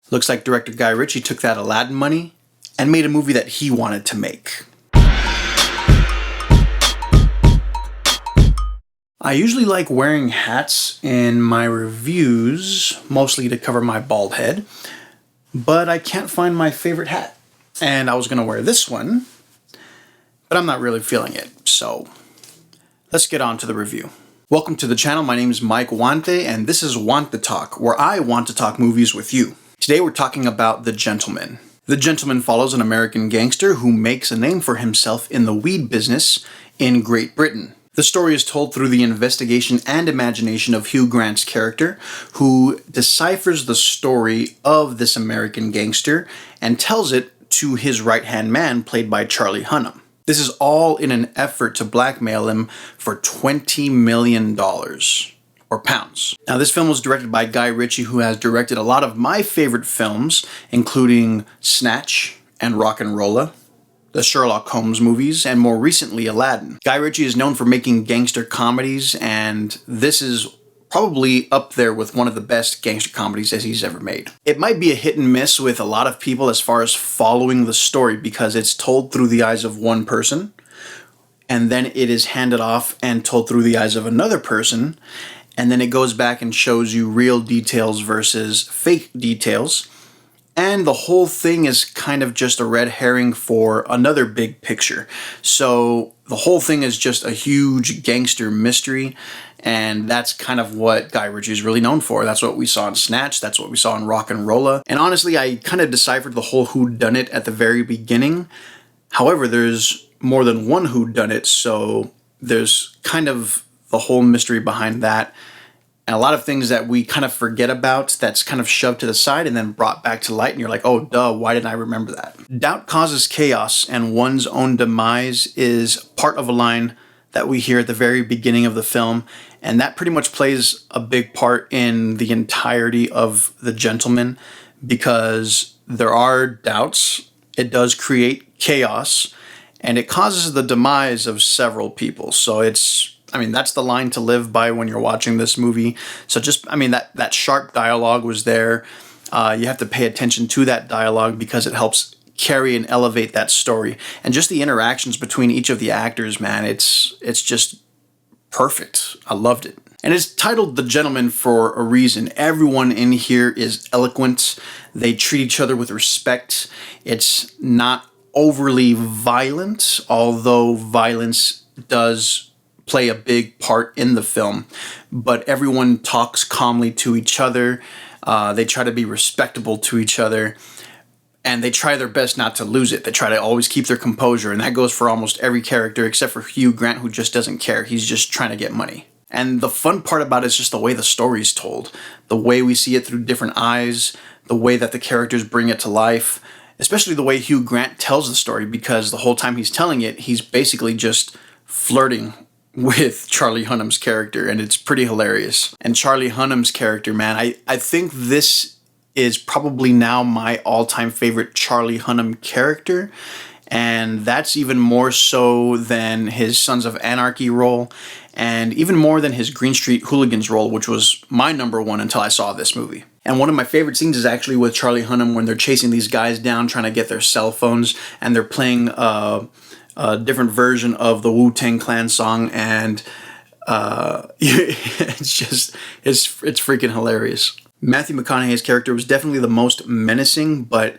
Looks like director Guy Ritchie took that Aladdin money and made a movie that he wanted to make. I usually like wearing hats in my reviews, mostly to cover my bald head, but I can't find my favorite hat. And I was going to wear this one, but I'm not really feeling it, so let's get on to the review. Welcome to the channel. My name is Mike Huante, and this is Huante Talk, where I want to talk movies with you. Today we're talking about The Gentleman. The Gentleman follows an American gangster who makes a name for himself in the weed business in Great Britain. The story is told through the investigation and imagination of Hugh Grant's character, who deciphers the story of this American gangster and tells it to his right-hand man, played by Charlie Hunnam. This is all in an effort to blackmail him for $20 million, or pounds. Now, this film was directed by Guy Ritchie, who has directed a lot of my favorite films, including Snatch and Rock'n'Rolla, the Sherlock Holmes movies, and more recently, Aladdin. Guy Ritchie is known for making gangster comedies, and this is probably up there with one of the best gangster comedies that he's ever made. It might be a hit and miss with a lot of people as far as following the story, because it's told through the eyes of one person, and then it is handed off and told through the eyes of another person, and then it goes back and shows you real details versus fake details. And the whole thing is kind of just a red herring for another big picture. So the whole thing is just a huge gangster mystery, and that's kind of what Guy Ritchie is really known for. That's what we saw in Snatch, that's what we saw in Rock'n'Rolla. And honestly, I kind of deciphered the whole whodunit at the very beginning. However, there's more than one whodunit, so there's kind of the whole mystery behind that. And a lot of things that we kind of forget about that's kind of shoved to the side and then brought back to light, and you're like, oh, duh, why didn't I remember that? Doubt causes chaos, and one's own demise is part of a line that we hear at the very beginning of the film, and that pretty much plays a big part in the entirety of The Gentleman, because there are doubts, it does create chaos, and it causes the demise of several people. So that's the line to live by when you're watching this movie. So that sharp dialogue was there. You have to pay attention to that dialogue because it helps carry and elevate that story. And just the interactions between each of the actors, man, it's just perfect. I loved it. And it's titled The Gentleman for a reason. Everyone in here is eloquent. They treat each other with respect. It's not overly violent, although violence does play a big part in the film, but everyone talks calmly to each other. They try to be respectable to each other, and they try their best not to lose it. They try to always keep their composure, and that goes for almost every character except for Hugh Grant, who just doesn't care. He's just trying to get money. And the fun part about it is just the way the story's told, the way we see it through different eyes, the way that the characters bring it to life, especially the way Hugh Grant tells the story, because the whole time he's telling it, he's basically just flirting with Charlie Hunnam's character, and it's pretty hilarious. And Charlie Hunnam's character, man, I think this is probably now my all-time favorite Charlie Hunnam character, and that's even more so than his Sons of Anarchy role, and even more than his Green Street Hooligans role, which was my number one until I saw this movie. And one of my favorite scenes is actually with Charlie Hunnam when they're chasing these guys down trying to get their cell phones, and they're playing a different version of the Wu-Tang Clan song, and it's freaking hilarious. Matthew McConaughey's character was definitely the most menacing, but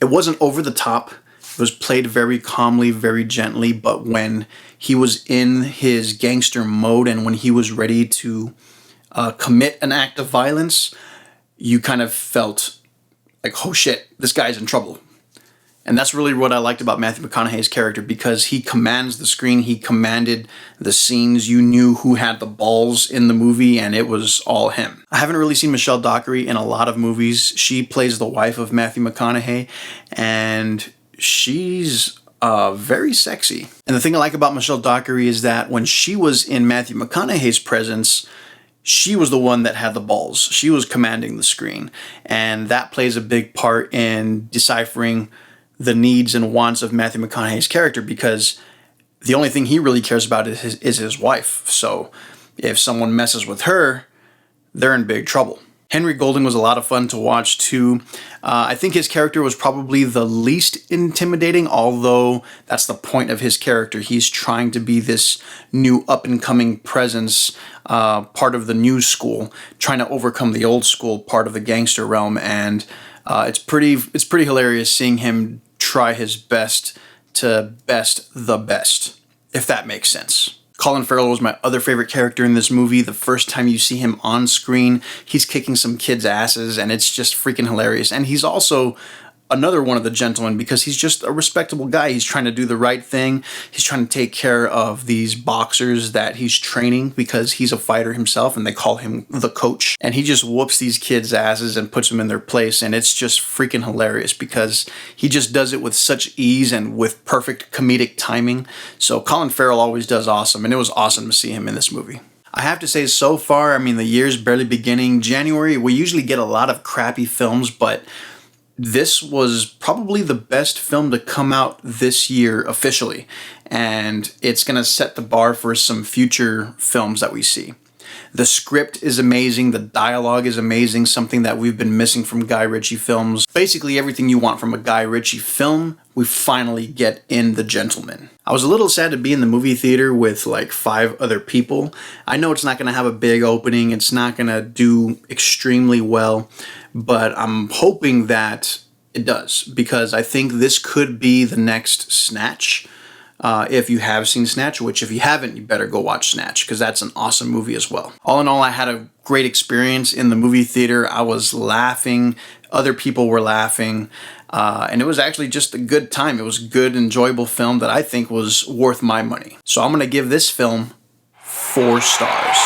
it wasn't over the top. It was played very calmly, very gently, but when he was in his gangster mode and when he was ready to commit an act of violence, you kind of felt like, oh shit, this guy's in trouble. And that's really what I liked about Matthew McConaughey's character, because he commands the screen, he commanded the scenes. You knew who had the balls in the movie, and it was all him. I haven't really seen Michelle Dockery in a lot of movies. She plays the wife of Matthew McConaughey, and she's very sexy. And the thing I like about Michelle Dockery is that when she was in Matthew McConaughey's presence, she was the one that had the balls. She was commanding the screen, and that plays a big part in deciphering the needs and wants of Matthew McConaughey's character, because the only thing he really cares about is his wife. So if someone messes with her, they're in big trouble. Henry Golding was a lot of fun to watch too. I think his character was probably the least intimidating, although that's the point of his character. He's trying to be this new up-and-coming presence, part of the new school, trying to overcome the old school part of the gangster realm, and it's pretty hilarious seeing him try his best to best the best, if that makes sense. Colin Farrell was my other favorite character in this movie. The first time you see him on screen, he's kicking some kids' asses, and it's just freaking hilarious. And he's also another one of the gentlemen because he's just a respectable guy. He's trying to do the right thing. He's trying to take care of these boxers that he's training because he's a fighter himself, and they call him the coach. And he just whoops these kids' asses and puts them in their place, and it's just freaking hilarious because he just does it with such ease and with perfect comedic timing. So Colin Farrell always does awesome, and it was awesome to see him in this movie. I have to say, so far, I mean, the year's barely beginning. January, we usually get a lot of crappy films, but this was probably the best film to come out this year officially, and it's going to set the bar for some future films that we see. The script is amazing, the dialogue is amazing, something that we've been missing from Guy Ritchie films. Basically everything you want from a Guy Ritchie film, we finally get in The Gentleman. I was a little sad to be in the movie theater with like 5 other people. I know it's not going to have a big opening, it's not going to do extremely well, but I'm hoping that it does, because I think this could be the next Snatch. If you have seen Snatch, which if you haven't, you better go watch Snatch, because that's an awesome movie as well. All in all, I had a great experience in the movie theater. I was laughing, other people were laughing, and it was actually just a good time. It was a good, enjoyable film that I think was worth my money. So I'm going to give this film 4 stars.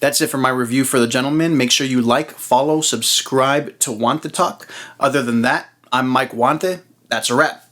That's it for my review for The Gentleman. Make sure you like, follow, subscribe to Want to Talk. Other than that, I'm Mike Huante. That's a wrap.